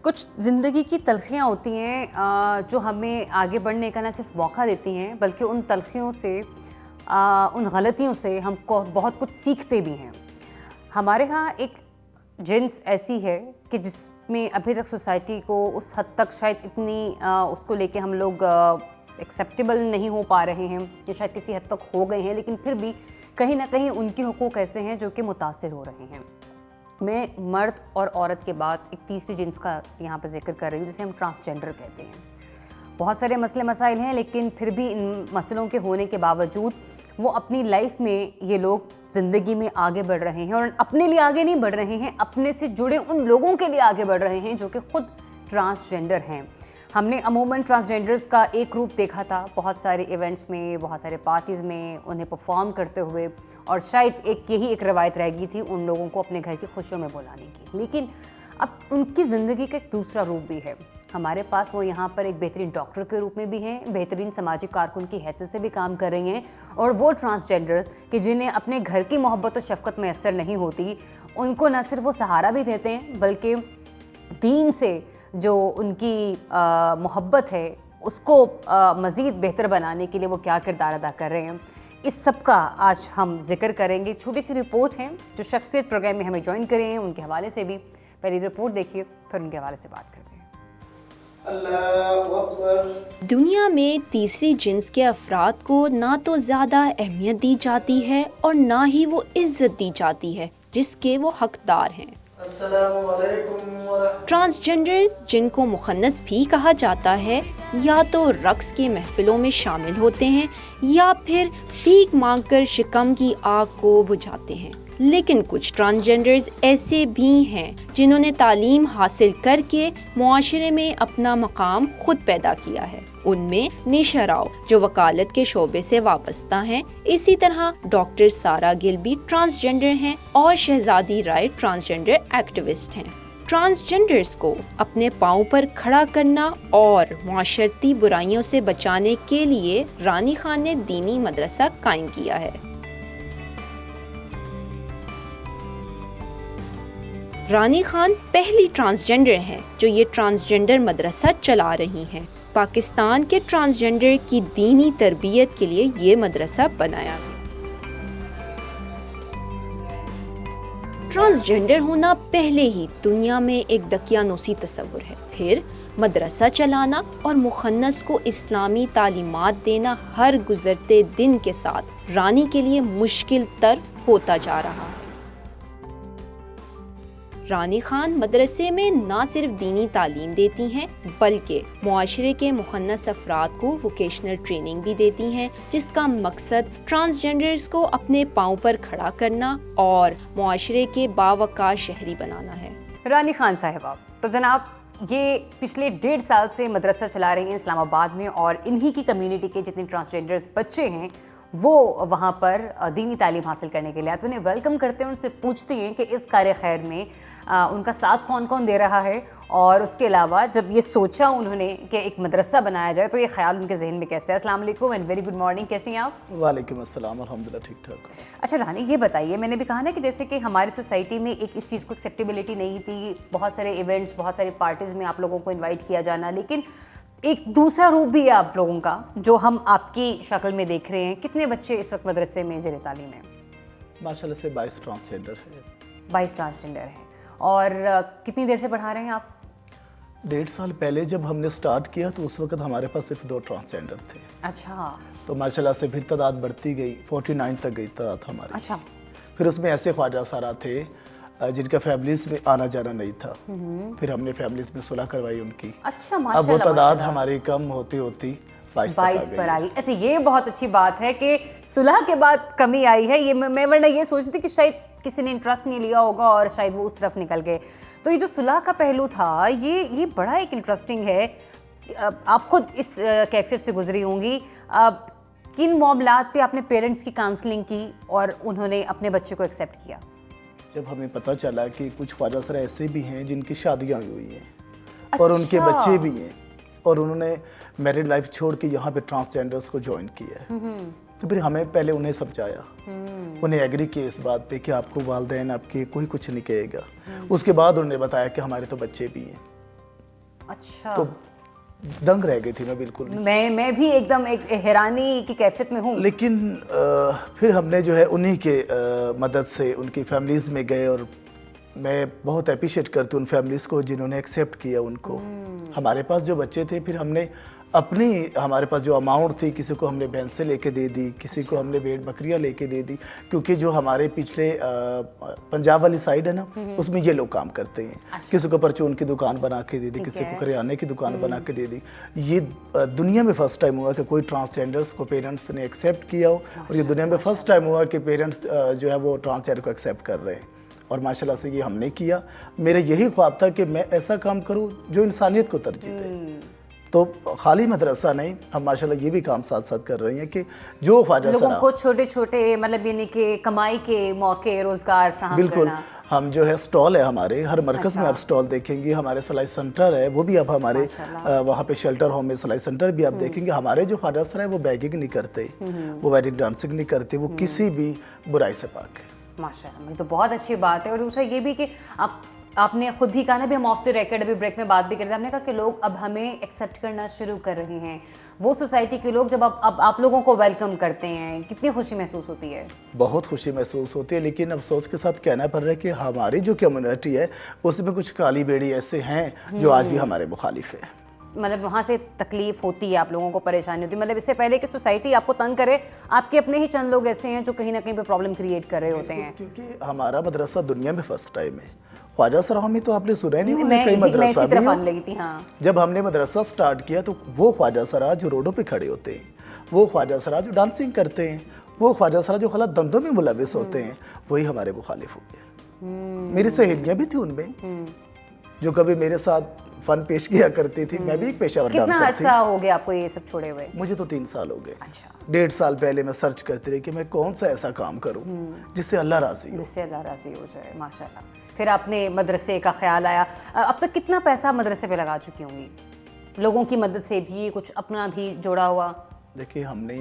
कुछ ज़िंदगी की तलखियाँ होती हैं जो हमें आगे बढ़ने का न सिर्फ मौका देती हैं बल्कि उन तलखियों से उन गलतियों से हम बहुत कुछ सीखते भी हैं। हमारे यहाँ एक जिन्स ऐसी है कि जिसमें अभी तक सोसाइटी को उस हद तक शायद इतनी उसको लेके हम लोग एक्सेप्टेबल नहीं हो पा रहे हैं या शायद किसी हद तक हो गए हैं, लेकिन फिर भी कहीं ना कहीं उनके हुकूक ऐसे हैं जो कि मुतासिर हो रहे हैं। मैं मर्द और औरत के बाद एक तीसरी जिन्स का यहाँ पर जिक्र कर रही हूँ जिसे हम ट्रांसजेंडर कहते हैं। बहुत सारे मसले मसाइल हैं, लेकिन फिर भी इन मसलों के होने के बावजूद वो अपनी लाइफ में ये लोग ज़िंदगी में आगे बढ़ रहे हैं और अपने लिए आगे नहीं बढ़ रहे हैं, अपने से जुड़े उन लोगों के लिए आगे बढ़ रहे हैं जो कि खुद ट्रांसजेंडर हैं। हमने अमूमन ट्रांसजेंडर्स का एक रूप देखा था बहुत सारे इवेंट्स में, बहुत सारे पार्टीज़ में उन्हें परफॉर्म करते हुए, और शायद यही एक रवायत रह गई थी उन लोगों को अपने घर की खुशियों में बुलाने की। लेकिन अब उनकी ज़िंदगी का एक दूसरा रूप भी है हमारे पास। वो यहाँ पर एक बेहतरीन डॉक्टर के रूप में भी हैं, बेहतरीन सामाजिक कारकुन की हैसियत से भी काम कर रही हैं, और वो ट्रांसजेंडर्स कि जिन्हें अपने घर की मोहब्बत और शफ़क़त मैसर नहीं होती, उनको न सिर्फ वो सहारा भी देते हैं बल्कि दीन से जो उनकी मोहब्बत है उसको मज़ीद बेहतर बनाने के लिए वो क्या किरदार अदा कर रहे हैं, इस सब का आज हम जिक्र करेंगे। छोटी सी रिपोर्ट है जो शख्सियत प्रोग्राम में हमें ज्वाइन करे हैं, उनके हवाले से भी पहली रिपोर्ट देखिए, फिर उनके हवाले से बात करते हैं। दुनिया में तीसरी जिन्स के अफराद को ना तो ज़्यादा अहमियत दी जाती है और ना ही वो इज्जत दी जाती है जिसके वो हकदार हैं। ट्रांसजेंडर्स, जिनको मुखन्नस भी कहा जाता है, या तो रक्स की महफिलों में शामिल होते हैं या फिर भीख मांगकर शिकम की आग को बुझाते हैं। लेकिन कुछ ट्रांसजेंडर्स ऐसे भी हैं जिन्होंने तालीम हासिल करके मुआशरे में अपना मकाम खुद पैदा किया है। उनमें निशा राव जो वकालत के शोबे से वाबस्ता हैं, इसी तरह डॉक्टर सारा गिल भी ट्रांसजेंडर हैं और शहजादी राय ट्रांसजेंडर एक्टिविस्ट हैं। ट्रांसजेंडर्स को अपने पाँव पर खड़ा करना और मुआशरती बुराइयों से बचाने के लिए रानी खान ने दीनी मदरसा कायम किया है। रानी खान पहली ट्रांसजेंडर हैं जो ये ट्रांसजेंडर मदरसा चला रही हैं। पाकिस्तान के ट्रांसजेंडर की दीनी तरबियत के लिए ये मदरसा बनाया है। ट्रांसजेंडर होना पहले ही दुनिया में एक दकियानूसी तस्वुर है, फिर मदरसा चलाना और मुखन्नस को इस्लामी तालीमात देना हर गुजरते दिन के साथ रानी के लिए मुश्किल तर होता जा रहा है। रानी खान मदरसे में ना सिर्फ दीनी तालीम देती हैं बल्कि मुआशरे के मुखन्नस अफराद को वोकेशनल ट्रेनिंग भी देती हैं, जिसका मकसद ट्रांसजेंडर्स को अपने पाँव पर खड़ा करना और मुआशरे के बावकार शहरी बनाना है। रानी खान साहिबा, तो जनाब ये पिछले 1.5 साल से मदरसा चला रही हैं इस्लामाबाद में, और इन्हीं की कम्युनिटी के जितने ट्रांसजेंडर्स बच्चे हैं वो वहाँ पर दीनी तालीम हासिल करने के लिए आते हैं। उन्हें वेलकम करते हैं, उनसे पूछते हैं कि इस कार्य खैर में उनका साथ कौन कौन दे रहा है, और उसके अलावा जब ये सोचा उन्होंने कि एक मदरसा बनाया जाए तो ये ख्याल उनके जहन में कैसे है। अस्सलाम वालेकुम एंड वेरी गुड मॉर्निंग, कैसी हैं आप? वालेकुम अस्सलाम, अल्हम्दुलिल्लाह ठीक ठाक। अच्छा रानी, ये बताइए, मैंने भी कहा ना कि जैसे कि हमारी सोसाइटी में एक इस चीज़ को एक्सेप्टेबिलिटी नहीं थी, बहुत सारे इवेंट्स, बहुत सारी पार्टीज़ में आप लोगों को इन्वाइट किया जाना, लेकिन एक दूसरा रूप भी है आप लोगों का जो हम आपकी शक्ल में देख रहे हैं। कितने बच्चे इस वक्त मदरसे में ज़ेर तालीम हैं? माशाल्लाह से 22 ट्रांसजेंडर है। 22 ट्रांसजेंडर हैं। और कितनी देर से पढ़ा रहे हैं आप? 1.5 साल पहले जब हमने स्टार्ट किया तो उस वक्त हमारे पास सिर्फ 2 ट्रांसजेंडर थे। अच्छा। तो माशाल्लाह से फिर तादाद बढ़ती गई, 49 तक गई तादाद हमारी। अच्छा। फिर उसमें ऐसे ख्वाजा सारा थे जिनका फैमिलीज़ में आना जाना नहीं था, फिर हमने फैमिलीज़ में सुलह करवाई उनकी। अच्छा, अब वो तादाद हमारी कम होती होती 22 पर आ गई। अच्छा, ये बहुत अच्छी बात है कि सुलह के बाद कमी आई है। ये मैं वरना ये सोचती कि शायद किसी ने इंटरेस्ट नहीं लिया होगा और शायद वो उस तरफ निकल गए। तो ये जो सुलह का पहलू था ये बड़ा एक इंटरेस्टिंग है। आप खुद इस कैफियत से गुजरी होंगी। किन मामलात पे आपने पेरेंट्स की काउंसलिंग की और उन्होंने अपने बच्चे को एक्सेप्ट किया? जब हमें पता चला कि कुछ ख्वाजा सर ऐसे भी हैं जिनकी शादियाँ हुई हैं और उनके बच्चे भी हैं, और उन्होंने मैरिड लाइफ छोड़ के यहाँ पे ट्रांसजेंडर्स को ज्वाइन किया है, तो फिर हमें पहले उन्हें समझाया, उन्हें एग्री किया इस बात पे कि आपको वालिदैन आपके कोई कुछ नहीं कहेगा। उसके बाद उन्होंने बताया कि हमारे तो बच्चे भी हैं। अच्छा, तो दंग रह गई थी मैं बिल्कुल। मैं भी एकदम एक हैरानी की कैफियत में हूँ। लेकिन फिर हमने जो है उन्हीं के मदद से उनकी फैमिलीज़ में गए, और मैं बहुत अप्रिशिएट करती हूँ उन फैमिलीज़ को जिन्होंने एक्सेप्ट किया उनको। हमारे पास जो बच्चे थे, फिर हमने हमारे पास जो अमाउंट थी, किसी को हमने भैंसें लेके दे दी, किसी को हमने भेड़ बकरियां लेके दे दी, क्योंकि जो हमारे पिछले पंजाब वाली साइड है ना, उसमें ये लोग काम करते हैं। किसी को परचून की दुकान बना के दे दी, किसी को करियाने की दुकान बना के दे दी। ये दुनिया में फर्स्ट टाइम हुआ कि कोई ट्रांसजेंडर्स को पेरेंट्स ने एक्सेप्ट किया हो, और ये दुनिया में फर्स्ट टाइम हुआ कि पेरेंट्स जो है वो ट्रांसजेंडर को एक्सेप्ट कर रहे हैं। और माशाल्लाह से ये हमने किया। मेरा यही ख्वाब था कि मैं ऐसा काम करूं जो इंसानियत को तरजीह दे। तो खाली मदरसा नहीं, हम माशाल्लाह ये भी काम साथ साथ कर रही हैं कि जो ख्वाजा लोगों सरा को छोटे छोटे मतलब यानी कि कमाई के मौके, रोजगार फ्राहम बिल्कुल करना। हम जो है स्टॉल है हमारे हर मरकज़ में आप स्टॉल देखेंगे। हमारे सिलाई सेंटर है, वो भी अब हमारे वहाँ पे शेल्टर होम में सिलाई सेंटर भी आप देखेंगे। हमारे जो ख्वाजा सरा है वो बैगिंग नहीं करते, वो वेडिंग डांसिंग नहीं करते, वो किसी भी बुराई से पाक है। माशाल्लाह, ये तो बहुत अच्छी बात है। और दूसरा ये भी कि आपने खुद ही कहा ना, भी हम ऑफ द रिकॉर्ड अभी ब्रेक में बात भी कर रहे थे, आपने कहा कि लोग अब हमें एक्सेप्ट करना शुरू कर रहे हैं। वो सोसाइटी के लोग जब अब आप लोगों को वेलकम करते हैं, कितनी खुशी महसूस होती है? बहुत खुशी महसूस होती है, लेकिन अफसोस के साथ कहना पड़ रहा है कि हमारी जो कम्युनिटी है उसमें कुछ काली बेड़ी ऐसे हैं जो आज भी हमारे मुखालिफ है। मतलब वहाँ से तकलीफ होती है, आप लोगों को परेशानी होती है। मतलब इससे पहले कि सोसाइटी आपको तंग करे, आपके अपने ही चंद लोग ऐसे हैं जो कहीं ना कहीं पे प्रॉब्लम क्रिएट कर रहे होते हैं। क्योंकि हमारा मदरसा दुनिया में फर्स्ट टाइम है। ख्वाजा सरा में तो आपने सुना नहीं, मैं कई मदरसा इसी तरफ भी आने लगी थी। हाँ, जब हमने मदरसा स्टार्ट किया तो वो ख्वाजा सरा जो रोडों पे खड़े होते हैं, वो ख्वाजा सरा जो डांसिंग करते हैं, वो ख्वाजा सरा जो गलत धंधों में मुलविस होते हैं, वही हमारे मुखालिफ हो गए। मेरी सहेलियाँ भी थी उनमें जो कभी मेरे साथ फन पेश किया करती थी। मैं भी एक पेशावर डांसर थी। कितना अरसा हो गया आपको ये सब छोड़े हुए? मुझे तो 3 साल हो गए। अच्छा, 1.5 साल पहले मैं सर्च करती रही कि मैं कौन सा ऐसा काम करूं जिससे अल्लाह राजी हो। जिससे अल्लाह राजी हो जाए। माशाल्लाह। फिर आपने मदरसे का ख्याल आया। अब तक कितना पैसा मदरसे पे लगा चुकी होंगी? लोगों की मदद से भी, कुछ अपना भी जोड़ा हुआ? देखिए हमने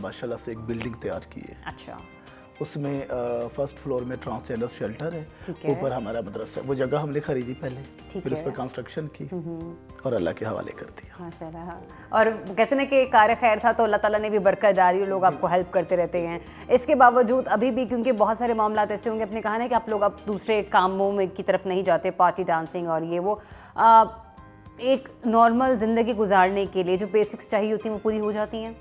माशाल्लाह से एक बिल्डिंग तैयार की है। अच्छा, उसमें फर्स्ट फ्लोर में ट्रांसजेंडर शेल्टर है, ठीक है। ऊपर हमारा मदरसा। वो जगह हमने खरीदी पहले, ठीक फिर उस है। पर कंस्ट्रक्शन की और अल्लाह के हवाले कर दिया। माशाल्लाह। और कहते हैं कि कार्य खैर था तो अल्लाह ताला ने भी बरकत डाली, लोग आपको हेल्प करते रहते हैं। इसके बावजूद अभी भी, क्योंकि बहुत सारे मामला ऐसे होंगे, आपने कहा ना कि आप लोग अब दूसरे कामों में की तरफ नहीं जाते, पार्टी डांसिंग और ये वो, एक नॉर्मल ज़िंदगी गुजारने के लिए जो बेसिक्स चाहिए होती हैं वो पूरी हो जाती हैं?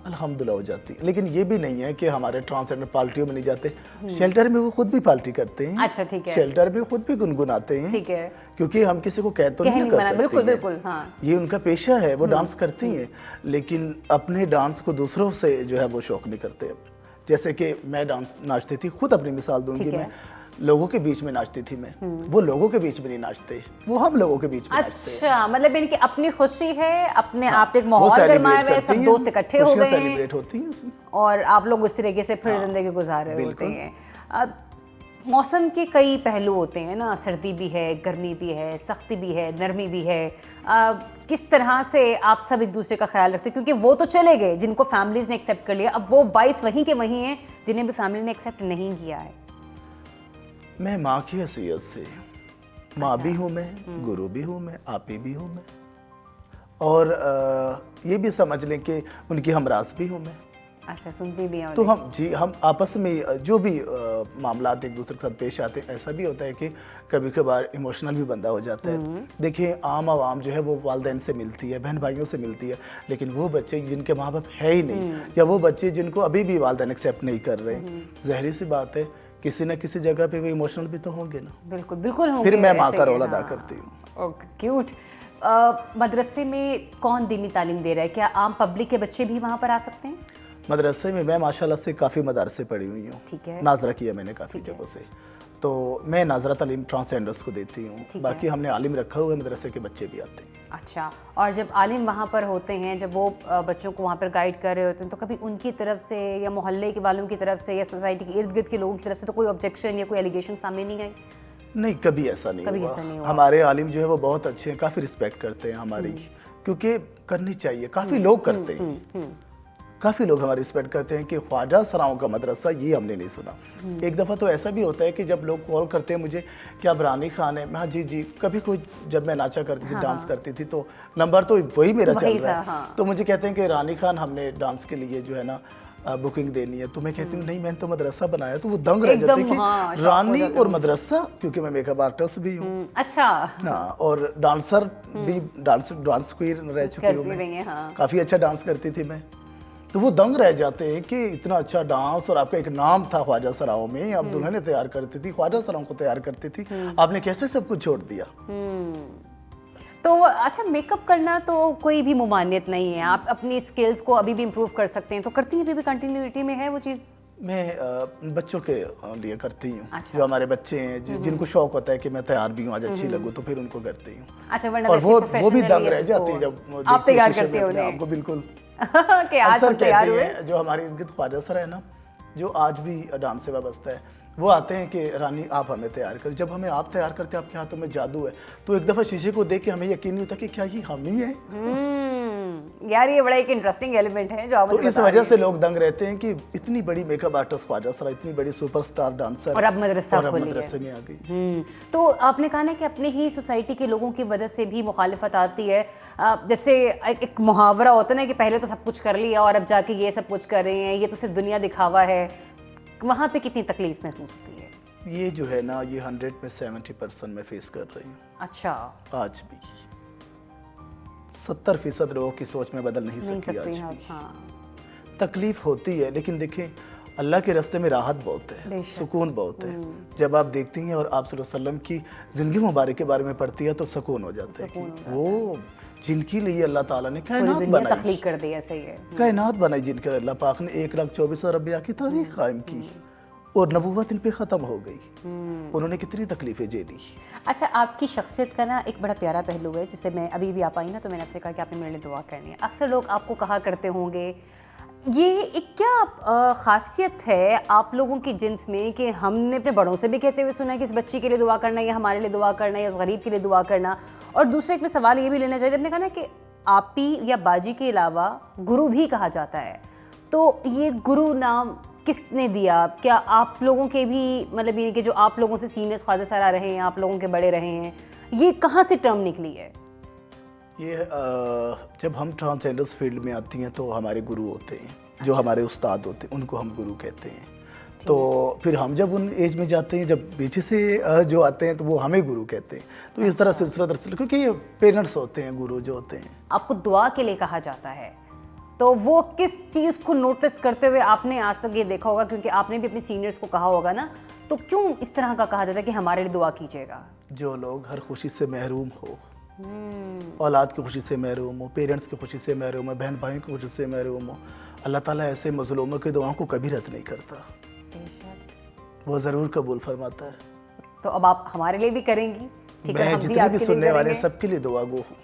अल्हम्दुलिल्लाह हो जाती है। लेकिन ये भी नहीं है कि हमारे ट्रांसजेंडर पार्टियों में नहीं जाते। शेल्टर में वो खुद भी पार्टी करते हैं। अच्छा, ठीक है। शेल्टर में खुद भी गुनगुनाते हैं। ठीक है। क्योंकि हम किसी को कह तो नहीं कर सकते। बिल्कुल बिल्कुल, हाँ। ये उनका पेशा है, वो डांस करती हैं, लेकिन अपने डांस को दूसरों से जो है वो शौक नहीं करते। जैसे कि मैं डांस नाचती थी, खुद अपनी मिसाल दूंगी मैं, लोगों के बीच में नाचती थी मैं, वो लोगों के बीच में नहीं नाचते, वो हम लोगों के बीच में नाचते हैं। अच्छा, मतलब इनकी अपनी खुशी है, अपने आप एक माहौल गरमाए हुए, सब दोस्त इकट्ठे हो गए हैं, सेलिब्रेट होती हैं उसमें, और आप लोग उस तरीके से फिर जिंदगी गुजार रहे होते हैं। अब मौसम के कई पहलू होते हैं ना, सर्दी भी है, गर्मी भी है, सख्ती भी है, नरमी भी है। किस तरह से आप सब एक दूसरे का ख्याल रखते हैं? क्योंकि वो तो चले गए जिनको फैमिलीज ने एक्सेप्ट कर लिया, अब वो 22 वहीं के वहीं हैं जिन्हें भी फैमिली ने एक्सेप्ट नहीं किया है। मैं माँ की हैसियत से, माँ भी हूँ मैं, गुरु भी हूँ मैं, आपी भी हूँ मैं, और ये भी समझ लें कि उनकी हमराज भी हूँ मैं। अच्छा, सुनती भी हैं? तो हम आपस में जो भी मामलात एक दूसरे के साथ पेश आते हैं, ऐसा भी होता है कि कभी कभार इमोशनल भी बंदा हो जाता है। देखिए आम आवाम जो है वो वालिदैन से मिलती है, बहन भाइयों से मिलती है, लेकिन वो बच्चे जिनके माँ बाप है ही नहीं, या वो बच्चे जिनको अभी भी वालिदैन एक्सेप्ट नहीं कर रहे, ज़ाहिर सी बात है किसी न किसी जगह पे वो इमोशनल भी तो होंगे ना। बिल्कुल बिल्कुल होंगे। फिर मैं माँ का रोल अदा करती हूँ। Okay, cute. मदरसे में कौन दीनी तालीम दे रहा है? क्या आम पब्लिक के बच्चे भी वहाँ पर आ सकते हैं? मदरसे में मैं माशाल्लाह से काफ़ी मदरसे पढ़ी हुई हूँ। ठीक है। नाजरा किया मैंने काफ़ी जगहों से, तो मैं नाजरा तालीम ट्रांसजेंडर्स को देती हूँ। बाकी हमने आलिम रखा हुआ है, मदरसे के बच्चे भी आते हैं। अच्छा, और जब आलिम वहाँ पर होते हैं, जब वो बच्चों को वहाँ पर गाइड कर रहे होते हैं, तो कभी उनकी तरफ से या मोहल्ले के वालों की तरफ से या सोसाइटी के इर्द गिर्द के लोगों की तरफ से तो कोई ऑब्जेक्शन या कोई एलिगेशन सामने नहीं आई? नहीं, कभी ऐसा नहीं हुआ। हमारे आलिम जो है वो बहुत अच्छे हैं, काफ़ी रिस्पेक्ट करते हैं हमारी, क्योंकि करनी चाहिए। काफ़ी लोग करते हैं, काफ़ी लोग हमारी रिस्पेक्ट करते हैं कि ख्वाजा सराओं का मदरसा, ये हमने नहीं सुना। एक दफ़ा तो ऐसा भी होता है कि जब लोग कॉल करते हैं मुझे कि आप रानी खान है, हाँ जी जी, कभी कोई जब मैं नाचा करती थी, डांस करती थी, तो नंबर तो वही मेरा चल रहा है, तो मुझे कहते हैं कि रानी खान हमने डांस के लिए जो है ना बुकिंग देनी है, तो मैं कहती हूँ नहीं मैंने तो मदरसा बनाया, तो वो दंग रह जाते हैं कि रानी और मदरसा, क्योंकि मैं मेकअप आर्टिस्ट भी हूँ। अच्छा। हाँ, और डांसर भी, डांस क्वीन रह चुकी हूँ मैं, काफ़ी अच्छा डांस करती थी मैं, तो वो दंग रह जाते हैं कि इतना अच्छा डांस, और आपका एक नाम था ख्वाजा सराओं में, आप दुल्हने तैयार करती थी, ख्वाजा सराओं को तैयार करती थी, आपने कैसे सब कुछ छोड़ दिया। तो अच्छा, मेकअप करना तो कोई भी मुमानियत नहीं है, आप अपनी स्किल्स को अभी भी इम्प्रूव कर सकते हैं, तो करती हैं अभी भी, कंटिन्यूटी में है वो चीज़? मैं बच्चों के लिए करती हूँ। अच्छा। जो हमारे बच्चे हैं जिनको शौक होता है कि मैं तैयार भी हूँ, आज अच्छी लगूँ, तो फिर उनको करती हूँ। अच्छा, वरना और वो भी प्रोफेशनली दंग रह जाती है जब आप तैयार करते हो उन्हें? आपको बिल्कुल कि आज हम तैयार हुए। जो हमारे इर्द गिर्द ख्वाजा सरा है ना, जो आज भी डांस से वाबस्ता है, वो आते हैं कि रानी आप हमें तैयार करें। जब हमें आप तैयार करते हैं, आपके हाथों में जादू है, तो एक दफ़ा शीशे को देख के हमें यकीन नहीं होता कि क्या ये हम ही है। यार ये बड़ा एक इंटरेस्टिंग एलिमेंट है जो आप तो इस वजह से लोग दंग रहते हैं कि इतनी बड़ी मेकअप आर्टिस्ट ख्वाजा सरा, इतनी बड़ी सुपरस्टार डांसर, और अब मदरसा खोल लिया। मदरसे में आ गई। तो आपने कहा ना कि अपनी ही सोसाइटी के लोगों की वजह से भी मुखालिफत आती है। जैसे एक मुहावरा होता है ना कि पहले तो सब कुछ कर लिया और अब जाके ये सब कुछ कर रहे हैं, ये तो सिर्फ दुनिया दिखावा है, वहाँ पे कितनी तकलीफ महसूस होती है? ये जो है ना, ये 100 में 70% मैं फेस कर रही हूँ। अच्छा। आज भी 70% लोगों की सोच में बदल नहीं सकती आज भी। हाँ। तकलीफ होती है, लेकिन देखें अल्लाह के रास्ते में राहत बहुत है, सुकून बहुत है। जब आप देखती हैं और आप सल्लल्लाहु अलैहि वसल्लम की ज़िंदगी मुबारक के बारे में पढ़ती है, तो सुकून हो जाता है कि वो जिनके लिए अल्लाह ताला ने कायनात बनाई, तख्लीक कर दी है। सही है, कायनात बनाई, जिनके लिए अल्लाह पाक ने 1,24,000 अरबिया की तारीख कायम की, और नबूवत इन पे ख़त्म हो गई। उन्होंने कितनी तकलीफ़ें झेली। अच्छा, आपकी शख्सियत का ना एक बड़ा प्यारा पहलू है, जिससे मैं अभी भी आप आई ना, तो मैंने आपसे कहा कि आपने मेरे लिए दुआ करनी है। अक्सर लोग आपको कहा करते होंगे, ये एक क्या ख़ासियत है आप लोगों की जिन्स में कि हमने अपने बड़ों से भी कहते हुए सुना है कि इस बच्ची के लिए दुआ करना, या हमारे लिए दुआ करना, या उस गरीब के लिए दुआ करना। और दूसरा एक में सवाल ये भी लेना चाहिए, आपने कहा ना कि आपी या बाजी के अलावा गुरु भी कहा जाता है, तो ये गुरु नाम किसने दिया? क्या आप लोगों के भी, मतलब ये कि जो आप लोगों से सीनियर्स ख्वाजा सरा रहे हैं, आप लोगों के बड़े रहे हैं, ये कहाँ से टर्म निकली है? ये जब हम ट्रांसजेंडर्स फील्ड में आती हैं तो हमारे गुरु होते हैं, जो हमारे उस्ताद होते हैं, उनको हम गुरु कहते हैं। तो फिर हम जब उन एज में जाते हैं, जब पीछे से जो आते हैं, तो वो हमें गुरु कहते हैं। तो इस तरह सिलसिला दर सिलसिला, क्योंकि ये पेरेंट्स होते हैं गुरु जो होते हैं। आपको दुआ के लिए कहा जाता है, तो वो किस चीज़ को नोटिस करते हुए आपने आज तक ये देखा होगा, क्योंकि आपने भी अपने सीनियर्स को कहा होगा ना, तो क्यों इस तरह का कहा जाता है कि हमारे लिए दुआ कीजिएगा? जो लोग हर खुशी से महरूम हो, औलाद की खुशी से महरूम हो, पेरेंट्स की खुशी से महरूम हो, बहन भाइयों की खुशी से महरूम हो, अल्लाह ताला ऐसे मज़लूमों की दुआओं को कभी रद्द नहीं करता, वो ज़रूर कबूल फरमाता है। तो अब आप हमारे लिए भी करेंगी? ठीक है, मैं जितने भी सुनने वाले सबके लिए दुआ गो हूँ।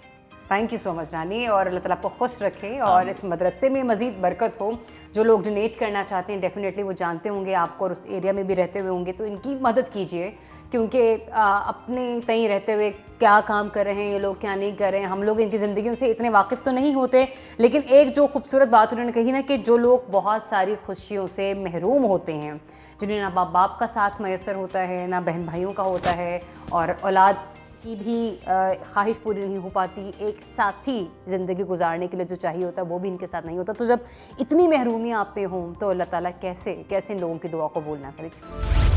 थैंक यू सो मच रानी, और अल्लाह ताला आपको खुश रखे और इस मदरसे में मज़ीद बरकत हो। जो लोग डोनेट करना चाहते हैं, डेफिनेटली वो जानते होंगे आपको और उस एरिया में भी रहते हुए होंगे, तो इनकी मदद कीजिए, क्योंकि अपने तय रहते हुए क्या काम कर रहे हैं ये लोग, क्या नहीं कर रहे हैं, हम लोग इनकी ज़िंदगियों से इतने वाकिफ़ तो नहीं होते। लेकिन एक जो खूबसूरत बात उन्होंने कही ना, कि जो लोग बहुत सारी खुशियों से महरूम होते हैं, जिन्हें ना बाप का साथ मैसर होता है, ना बहन भाइयों का होता है, और औलाद की भी ख्वाहिश पूरी नहीं हो पाती, एक साथी ज़िंदगी गुजारने के लिए जो चाहिए होता है वो भी इनके साथ नहीं होता। तो जब इतनी महरूमियाँ आप पे हों, तो अल्लाह ताला कैसे इन लोगों की दुआ को कबूल ना करे।